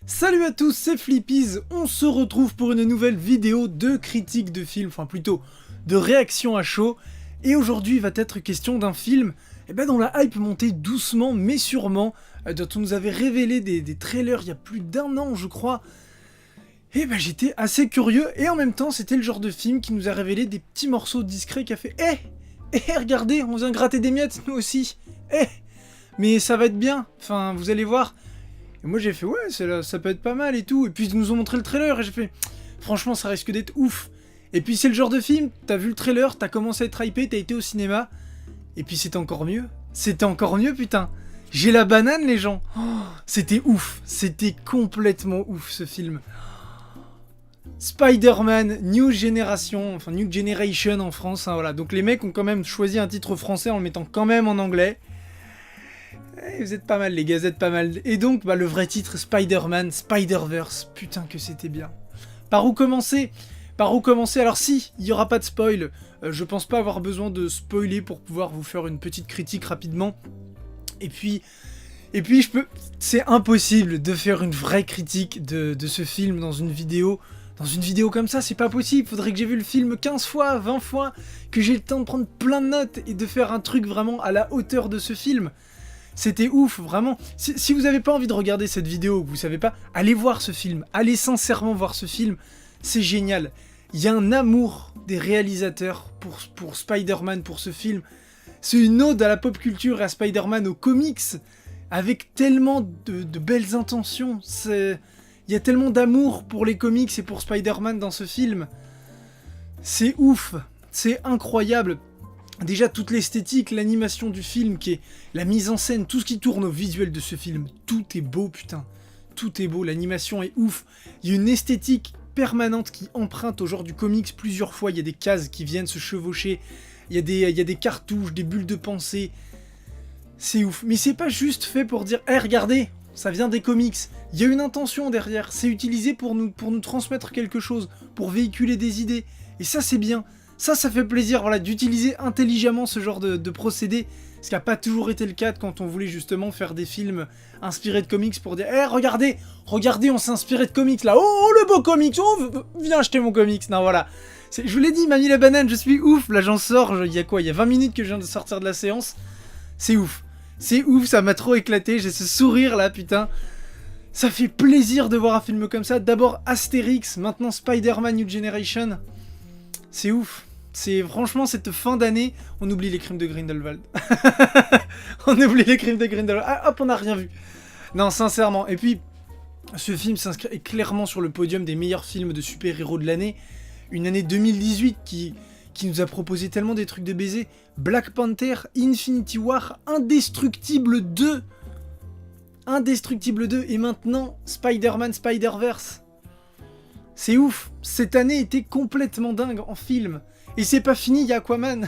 Salut à tous, c'est Flippies, on se retrouve pour une nouvelle vidéo de critique de film, enfin plutôt de réaction à chaud. Et aujourd'hui il va être question d'un film dont la hype montait doucement mais sûrement, dont on nous avait révélé des trailers il y a plus d'un an je crois. Et j'étais assez curieux et en même temps c'était le genre de film qui nous a révélé des petits morceaux discrets qui a fait regardez, on vient gratter des miettes nous aussi. Mais ça va être bien, enfin vous allez voir. Et moi j'ai fait ouais ça peut être pas mal et tout. Et puis ils nous ont montré le trailer et j'ai fait franchement ça risque d'être ouf. Et puis c'est le genre de film, t'as vu le trailer, t'as commencé à être hypé, t'as été au cinéma. Et puis c'était encore mieux. C'était encore mieux putain. J'ai la banane les gens. C'était ouf. C'était complètement ouf ce film. Spider-Man New Generation, enfin New Generation en France, hein, voilà. Donc les mecs ont quand même choisi un titre français en le mettant quand même en anglais. Vous êtes pas mal les gars, vous êtes pas mal. Et donc le vrai titre Spider-Man, Spider-Verse, putain que c'était bien. Par où commencer? Alors si, il n'y aura pas de spoil, je pense pas avoir besoin de spoiler pour pouvoir vous faire une petite critique rapidement. Et puis c'est impossible de faire une vraie critique de ce film dans une vidéo. Dans une vidéo comme ça, c'est pas possible. Faudrait que j'ai vu le film 15 fois, 20 fois, que j'ai le temps de prendre plein de notes et de faire un truc vraiment à la hauteur de ce film. C'était ouf, vraiment. Si vous n'avez pas envie de regarder cette vidéo, que vous savez pas, allez voir ce film. Allez sincèrement voir ce film. C'est génial. Il y a un amour des réalisateurs pour Spider-Man, pour ce film. C'est une ode à la pop culture et à Spider-Man, aux comics, avec tellement de belles intentions. Il y a tellement d'amour pour les comics et pour Spider-Man dans ce film. C'est ouf. C'est incroyable. Déjà toute l'esthétique, l'animation du film, qui est la mise en scène, tout ce qui tourne au visuel de ce film, tout est beau putain, tout est beau, l'animation est ouf, il y a une esthétique permanente qui emprunte au genre du comics plusieurs fois, il y a des cases qui viennent se chevaucher, il y a des cartouches, des bulles de pensée, c'est ouf, mais c'est pas juste fait pour dire regardez, ça vient des comics, il y a une intention derrière, c'est utilisé pour nous transmettre quelque chose, pour véhiculer des idées, et ça c'est bien. Ça fait plaisir, voilà, d'utiliser intelligemment ce genre de procédé, ce qui n'a pas toujours été le cas quand on voulait justement faire des films inspirés de comics pour dire regardez, on s'est inspiré de comics là, oh le beau comics, oh viens acheter mon comics, non voilà. Je vous l'ai dit, m'a mis la banane, je suis ouf, là j'en sors, il y a quoi, il y a 20 minutes que je viens de sortir de la séance, c'est ouf, ça m'a trop éclaté, j'ai ce sourire là, putain. Ça fait plaisir de voir un film comme ça, d'abord Astérix, maintenant Spider-Man New Generation. C'est ouf. C'est franchement cette fin d'année, on oublie les crimes de Grindelwald. On oublie les crimes de Grindelwald. Ah hop, on n'a rien vu. Non, sincèrement. Et puis, ce film s'inscrit clairement sur le podium des meilleurs films de super-héros de l'année. Une année 2018 qui nous a proposé tellement des trucs de baiser. Black Panther, Infinity War, Indestructible 2. Indestructible 2 et maintenant Spider-Man Spider-Verse. C'est ouf, cette année était complètement dingue en film. Et c'est pas fini, il y a Aquaman.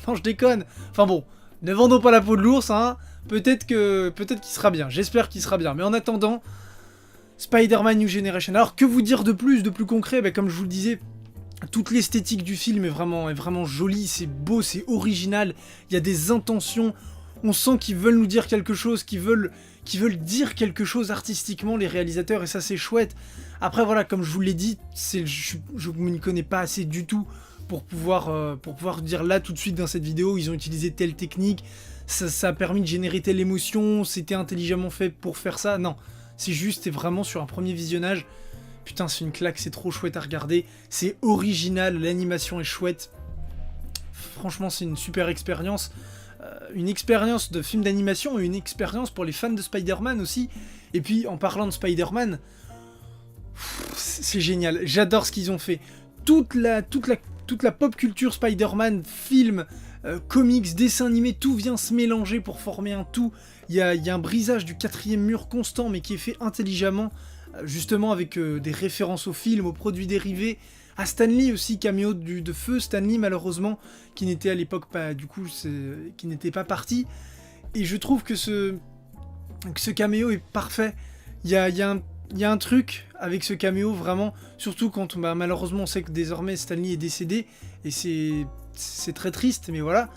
Non, je déconne. Enfin bon, ne vendons pas la peau de l'ours, hein. Peut-être qu'il sera bien, j'espère qu'il sera bien. Mais en attendant, Spider-Man New Generation. Alors que vous dire de plus concret, comme je vous le disais, toute l'esthétique du film est vraiment jolie, c'est beau, c'est original. Il y a des intentions, on sent qu'ils veulent nous dire quelque chose, qu'ils veulent dire quelque chose artistiquement, les réalisateurs, et ça c'est chouette. Après voilà, comme je vous l'ai dit, je ne m'y connais pas assez du tout pour pouvoir dire là tout de suite dans cette vidéo, ils ont utilisé telle technique, ça a permis de générer telle émotion, c'était intelligemment fait pour faire ça. Non, c'est juste, c'est vraiment sur un premier visionnage, putain c'est une claque, c'est trop chouette à regarder, c'est original, l'animation est chouette. Franchement c'est une super expérience. Une expérience de film d'animation et une expérience pour les fans de Spider-Man aussi. Et puis en parlant de Spider-Man, c'est génial, j'adore ce qu'ils ont fait. Toute la pop culture Spider-Man, film, comics, dessins animés, tout vient se mélanger pour former un tout. Il y a un brisage du quatrième mur constant mais qui est fait intelligemment, justement avec des références aux films, aux produits dérivés. À Stan Lee aussi, caméo de feu Stan Lee malheureusement, qui n'était à l'époque pas, du coup, qui n'était pas parti. Et je trouve que ce caméo est parfait. Il y a un truc avec ce caméo vraiment, surtout quand malheureusement on sait que désormais Stan Lee est décédé, et c'est très triste, mais voilà.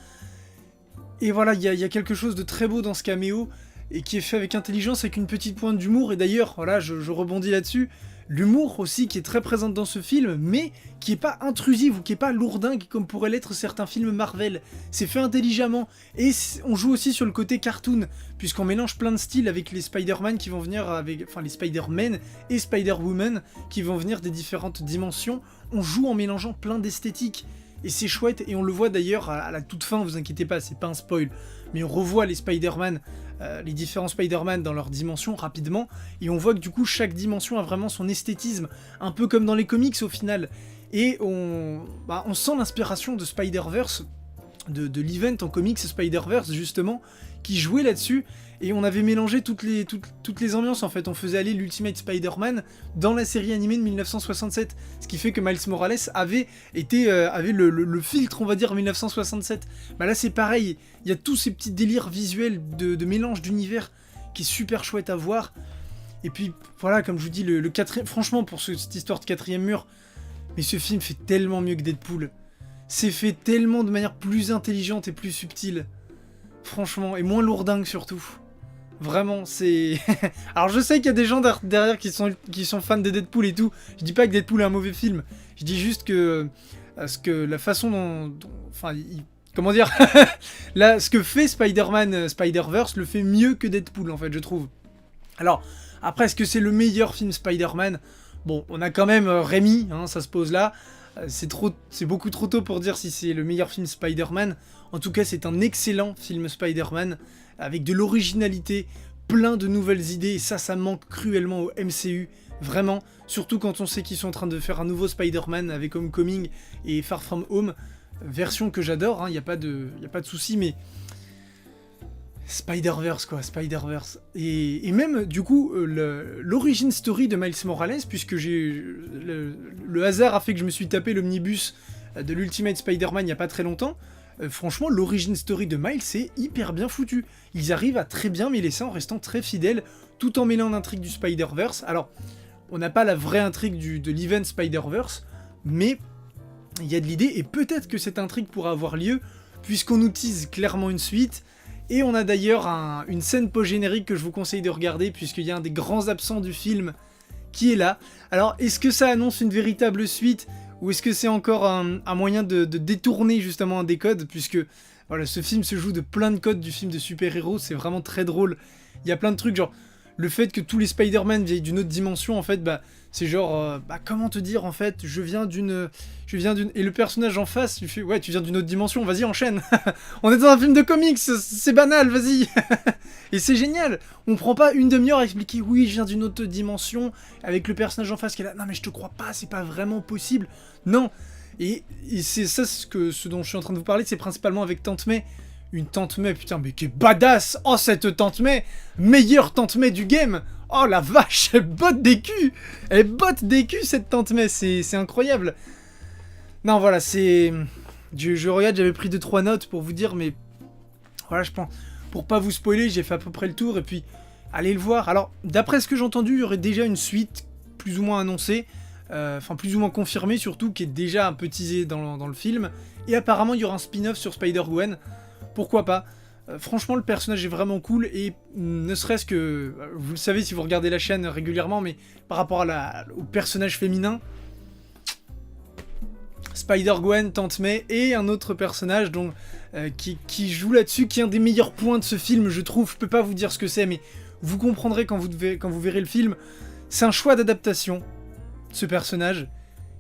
Et voilà, il y a quelque chose de très beau dans ce caméo. et qui est fait avec intelligence, avec une petite pointe d'humour, et d'ailleurs, voilà, je rebondis là-dessus, l'humour aussi qui est très présente dans ce film, mais qui est pas intrusive ou qui est pas lourdingue comme pourraient l'être certains films Marvel. C'est fait intelligemment, et on joue aussi sur le côté cartoon, puisqu'on mélange plein de styles avec les Spider-Man qui vont venir enfin les Spider-Man et Spider-Woman qui vont venir des différentes dimensions. On joue en mélangeant plein d'esthétiques. Et c'est chouette, et on le voit d'ailleurs à la toute fin, vous inquiétez pas, c'est pas un spoil, mais on revoit les Spider-Man, les différents Spider-Man dans leur dimension rapidement, et on voit que du coup chaque dimension a vraiment son esthétisme, un peu comme dans les comics au final, et on sent l'inspiration de Spider-Verse, de l'event en comics Spider-Verse justement, qui jouait là-dessus, et on avait mélangé toutes les ambiances en fait, on faisait aller l'Ultimate Spider-Man dans la série animée de 1967, ce qui fait que Miles Morales avait le filtre on va dire 1967, bah là c'est pareil, il y a tous ces petits délires visuels de mélange d'univers qui est super chouette à voir, et puis voilà comme je vous dis, le quatrième, franchement pour cette histoire de quatrième mur, mais ce film fait tellement mieux que Deadpool, c'est fait tellement de manière plus intelligente et plus subtile. Franchement, et moins lourdingue surtout. Vraiment, c'est... Alors je sais qu'il y a des gens derrière qui sont fans de Deadpool et tout. Je dis pas que Deadpool est un mauvais film. Je dis juste que... la façon enfin, comment dire là, ce que fait Spider-Man Spider-Verse le fait mieux que Deadpool, en fait, je trouve. Alors, après, est-ce que c'est le meilleur film Spider-Man? Bon, on a quand même Raimi, hein, ça se pose là. C'est beaucoup trop tôt pour dire si c'est le meilleur film Spider-Man. En tout cas, c'est un excellent film Spider-Man, avec de l'originalité, plein de nouvelles idées, et ça manque cruellement au MCU, vraiment. Surtout quand on sait qu'ils sont en train de faire un nouveau Spider-Man avec Homecoming et Far From Home, version que j'adore, hein, y a pas de souci, mais... Spider-Verse quoi, Spider-Verse. Et même du coup, l'origin story de Miles Morales, puisque le hasard a fait que je me suis tapé l'omnibus de l'Ultimate Spider-Man il n'y a pas très longtemps. Franchement, l'origin story de Miles c'est hyper bien foutu. Ils arrivent à très bien mêler ça en restant très fidèles, tout en mêlant l'intrigue du Spider-Verse. Alors, on n'a pas la vraie intrigue de l'event Spider-Verse, mais il y a de l'idée, et peut-être que cette intrigue pourra avoir lieu, puisqu'on nous tease clairement une suite. Et on a d'ailleurs une scène post-générique que je vous conseille de regarder, puisqu'il y a un des grands absents du film qui est là. Alors, est-ce que ça annonce une véritable suite, ou est-ce que c'est encore un moyen de détourner justement un des codes, puisque voilà, ce film se joue de plein de codes du film de super-héros, c'est vraiment très drôle. Il y a plein de trucs, genre le fait que tous les Spider-Man viennent d'une autre dimension, en fait, c'est genre, comment te dire, en fait, je viens d'une... Et le personnage en face, tu fais, ouais, tu viens d'une autre dimension, vas-y, enchaîne. On est dans un film de comics, c'est banal, vas-y. Et c'est génial. On prend pas une demi-heure à expliquer, oui, je viens d'une autre dimension, avec le personnage en face qui est là, non mais je te crois pas, c'est pas vraiment possible. Non. Et c'est ça, ce dont je suis en train de vous parler, c'est principalement avec Tante May. Une Tante May, putain, mais qui est badass. Oh, cette Tante May, meilleure Tante May du game. Oh la vache, elle botte des culs. Elle botte des culs, cette Tante May, c'est incroyable. Non, voilà, c'est... Je regarde, j'avais pris 2-3 notes pour vous dire, mais... Voilà, je pense... Pour pas vous spoiler, j'ai fait à peu près le tour, et puis... Allez le voir. Alors, d'après ce que j'ai entendu, il y aurait déjà une suite, plus ou moins annoncée, enfin, plus ou moins confirmée, surtout, qui est déjà un peu teasée dans le film. Et apparemment, il y aura un spin-off sur Spider-Gwen. Pourquoi pas? Franchement, le personnage est vraiment cool, et ne serait-ce que... Vous le savez si vous regardez la chaîne régulièrement, mais par rapport au personnage féminin... Spider-Gwen, Tante May et un autre personnage donc, qui joue là-dessus, qui est un des meilleurs points de ce film, je trouve. Je peux pas vous dire ce que c'est, mais vous comprendrez quand vous verrez le film. C'est un choix d'adaptation, ce personnage,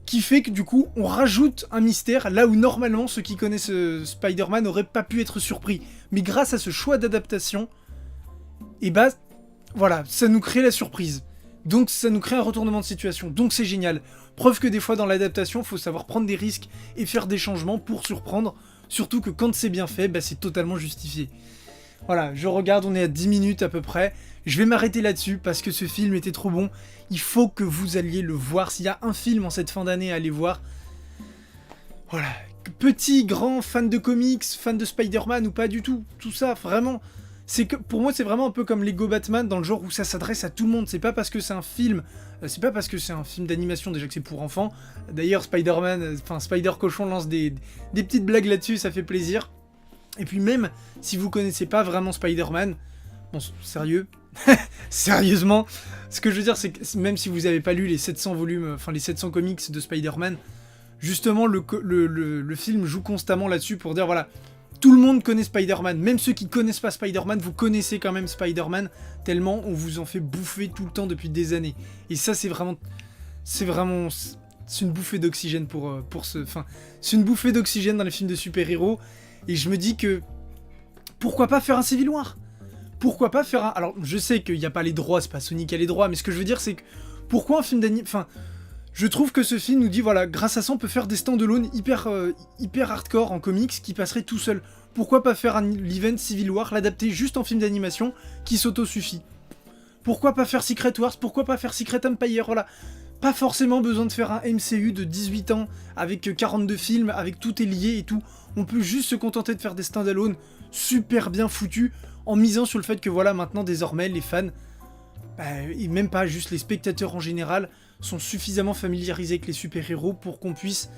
qui fait que du coup, on rajoute un mystère là où normalement ceux qui connaissent Spider-Man n'auraient pas pu être surpris. Mais grâce à ce choix d'adaptation, et voilà, ça nous crée la surprise. Donc ça nous crée un retournement de situation, donc c'est génial. Preuve que des fois dans l'adaptation, il faut savoir prendre des risques et faire des changements pour surprendre, surtout que quand c'est bien fait, c'est totalement justifié. Voilà, je regarde, on est à 10 minutes à peu près, je vais m'arrêter là-dessus parce que ce film était trop bon, il faut que vous alliez le voir, s'il y a un film en cette fin d'année à aller voir, voilà, petit, grand, fan de comics, fan de Spider-Man ou pas du tout, tout ça, vraiment... C'est que pour moi c'est vraiment un peu comme Lego Batman dans le genre où ça s'adresse à tout le monde, c'est pas parce que c'est un film, d'animation déjà que c'est pour enfants. D'ailleurs Spider-Cochon lance des petites blagues là-dessus, ça fait plaisir. Et puis même si vous connaissez pas vraiment Spider-Man, Bon, sérieux. Sérieusement, ce que je veux dire, c'est que même si vous avez pas lu les 700 volumes, enfin les 700 comics de Spider-Man, justement, le film joue constamment là-dessus pour dire, voilà, tout le monde connaît Spider-Man. Même ceux qui connaissent pas Spider-Man, vous connaissez quand même Spider-Man, tellement on vous en fait bouffer tout le temps depuis des années. Et ça, c'est une bouffée d'oxygène c'est une bouffée d'oxygène dans les films de super-héros. Et je me dis que, pourquoi pas faire un Civil War ? Pourquoi pas faire un... Alors, je sais qu'il n'y a pas les droits, c'est pas Sony qui a les droits, mais ce que je veux dire, c'est que... Pourquoi un film d'anime... Enfin, je trouve que ce film nous dit, voilà, grâce à ça, on peut faire des stand-alone hyper hardcore en comics qui passeraient tout seul. Pourquoi pas faire l'event Civil War, l'adapter juste en film d'animation qui s'auto-suffit ? Pourquoi pas faire Secret Wars ? Pourquoi pas faire Secret Empire ? Voilà. Pas forcément besoin de faire un MCU de 18 ans, avec 42 films, avec tout est lié et tout. On peut juste se contenter de faire des stand-alone super bien foutus, en misant sur le fait que voilà, maintenant désormais les fans, et même pas juste les spectateurs en général, sont suffisamment familiarisés avec les super-héros pour qu'on puisse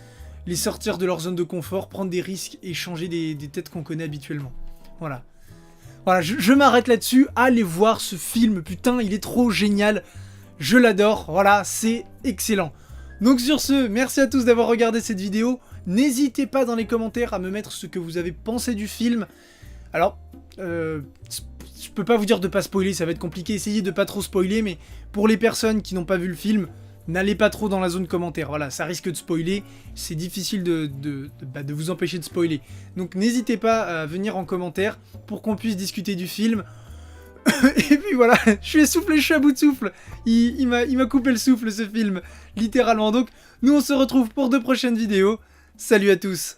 les sortir de leur zone de confort, prendre des risques et changer des têtes qu'on connaît habituellement. Voilà. Voilà, je m'arrête là-dessus, allez voir ce film, putain, il est trop génial, je l'adore, voilà, c'est excellent. Donc sur ce, merci à tous d'avoir regardé cette vidéo, n'hésitez pas dans les commentaires à me mettre ce que vous avez pensé du film. Alors, je peux pas vous dire de pas spoiler, ça va être compliqué, essayez de pas trop spoiler, mais pour les personnes qui n'ont pas vu le film, n'allez pas trop dans la zone commentaire, voilà, ça risque de spoiler, c'est difficile de vous empêcher de spoiler. Donc n'hésitez pas à venir en commentaire pour qu'on puisse discuter du film. Et puis voilà, je suis essoufflé, je suis à bout de souffle, il m'a coupé le souffle ce film, littéralement. Donc nous on se retrouve pour de prochaines vidéos, salut à tous.